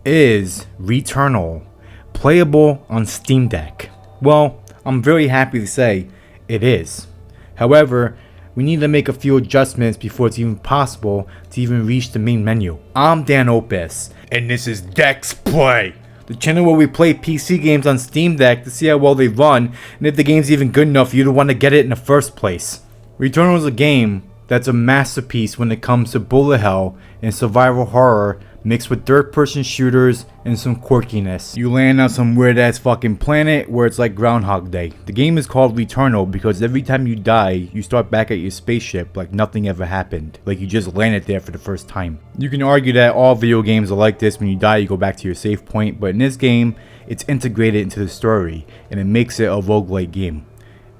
Is Returnal playable on Steam Deck? Well, I'm very happy to say it is. However, we need to make a few adjustments before it's even possible to even reach the main menu. I'm danOpuz, and this is Dex Play, the channel where we play PC games on Steam Deck to see how well they run and if the game's even good enough for you to want to get it in the first place. Returnal is a game that's a masterpiece when it comes to bullet hell and survival horror mixed with third-person shooters and some quirkiness. You land on some weird-ass fucking planet where it's like Groundhog Day. The game is called Returnal because every time you die, you start back at your spaceship like nothing ever happened. Like you just landed there for the first time. You can argue that all video games are like this. When you die, you go back to your save point. But in this game, it's integrated into the story and it makes it a roguelike game.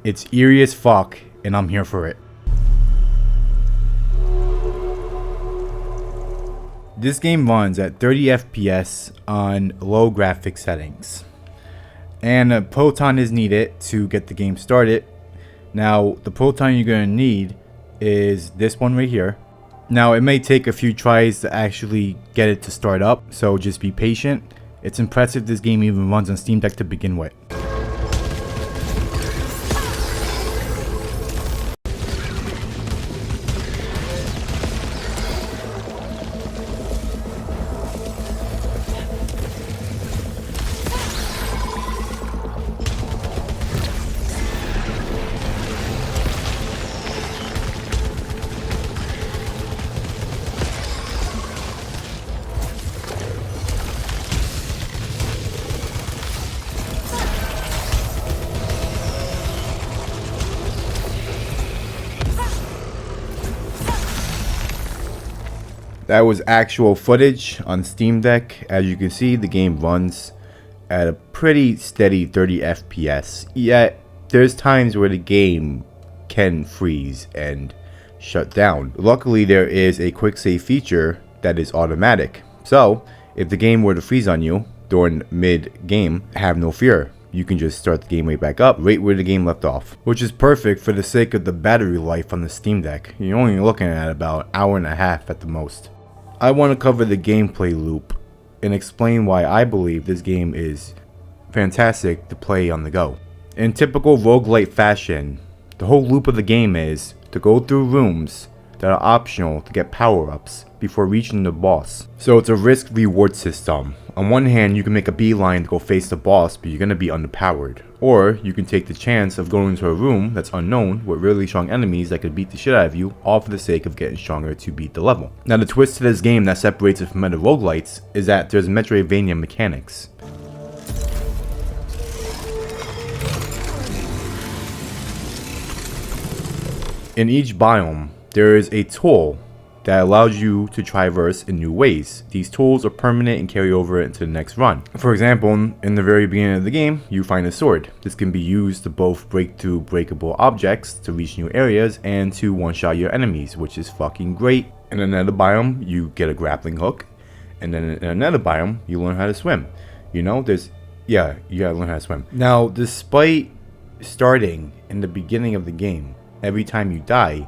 It's eerie as fuck and I'm here for it. This game runs at 30 FPS on low graphics settings, and a proton is needed to get the game started. Now the proton you're going to need is this one right here. Now it may take a few tries to actually get it to start up, so just be patient. It's impressive this game even runs on Steam Deck to begin with. That was actual footage on Steam Deck. As you can see, the game runs at a pretty steady 30 FPS. Yet, there's times where the game can freeze and shut down. Luckily, there is a quick save feature that is automatic. So, if the game were to freeze on you during mid-game, have no fear. You can just start the game right back up, right where the game left off. Which is perfect for the sake of the battery life on the Steam Deck. You're only looking at about an hour and a half at the most. I want to cover the gameplay loop and explain why I believe this game is fantastic to play on the go. In typical roguelite fashion, the whole loop of the game is to go through rooms that are optional to get power-ups before reaching the boss. So it's a risk-reward system. On one hand, you can make a beeline to go face the boss, but you're going to be underpowered. Or you can take the chance of going into a room that's unknown with really strong enemies that could beat the shit out of you, all for the sake of getting stronger to beat the level. Now the twist to this game that separates it from other roguelites is that there's Metroidvania mechanics. In each biome, there is a tool that allows you to traverse in new ways. These tools are permanent and carry over into the next run. For example, in the very beginning of the game, you find a sword. This can be used to both break through breakable objects to reach new areas and to one-shot your enemies, which is fucking great. In another biome, you get a grappling hook, and then in another biome, you learn how to swim. You know, you gotta learn how to swim. Now, despite starting in the beginning of the game, every time you die,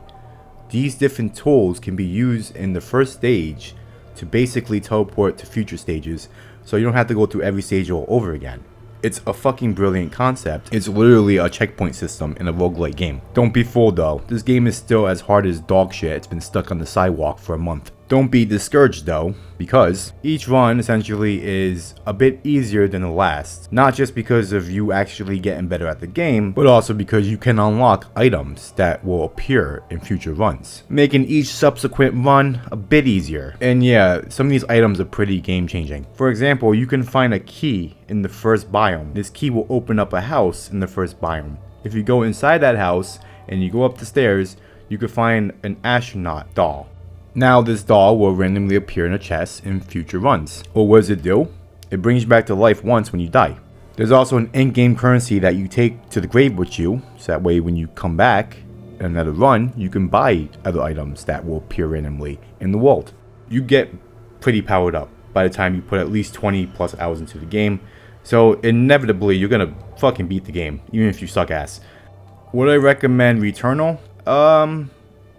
these different tools can be used in the first stage to basically teleport to future stages, so you don't have to go through every stage all over again. It's a fucking brilliant concept. It's literally a checkpoint system in a roguelike game. Don't be fooled though, this game is still as hard as dog shit. It's been stuck on the sidewalk for a month. Don't be discouraged though, because each run essentially is a bit easier than the last. Not just because of you actually getting better at the game, but also because you can unlock items that will appear in future runs, making each subsequent run a bit easier. And yeah, some of these items are pretty game changing. For example, you can find a key in the first biome. This key will open up a house in the first biome. If you go inside that house and you go up the stairs, you could find an astronaut doll. Now this doll will randomly appear in a chest in future runs. Well, what does it do? It brings you back to life once when you die. There's also an in-game currency that you take to the grave with you, so that way when you come back in another run, you can buy other items that will appear randomly in the world. You get pretty powered up by the time you put at least 20 plus hours into the game, so inevitably you're gonna fucking beat the game, even if you suck ass. Would I recommend Returnal?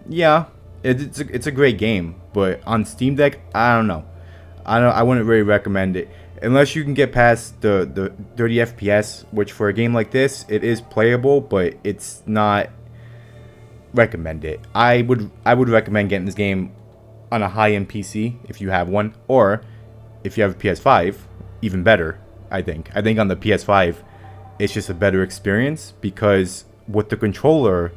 Yeah. It's a great game, but on Steam Deck, I don't know. I wouldn't really recommend it unless you can get past the 30 FPS, which for a game like this, it is playable, but it's not recommended. I would recommend getting this game on a high-end PC if you have one, or if you have a PS5, even better. I think on the PS5, it's just a better experience because with the controller,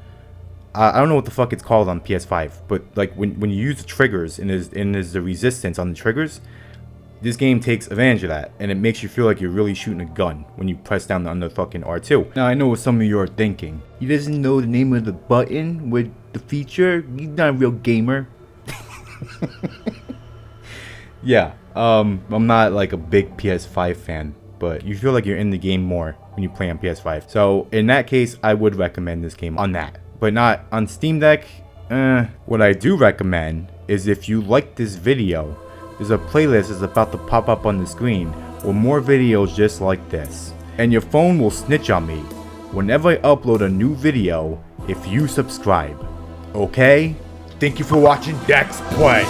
I don't know what the fuck it's called on PS5, but like when you use the triggers and there's the resistance on the triggers, this game takes advantage of that, and it makes you feel like you're really shooting a gun when you press down on the fucking R2. Now I know what some of you are thinking. He doesn't know the name of the button with the feature. He's not a real gamer. Yeah, I'm not like a big PS5 fan, but you feel like you're in the game more when you play on PS5. So in that case, I would recommend this game on that, but not on Steam Deck. What I do recommend is if you like this video, there's a playlist that's about to pop up on the screen with more videos just like this. And your phone will snitch on me whenever I upload a new video if you subscribe. Okay? Thank you for watching Dex Play.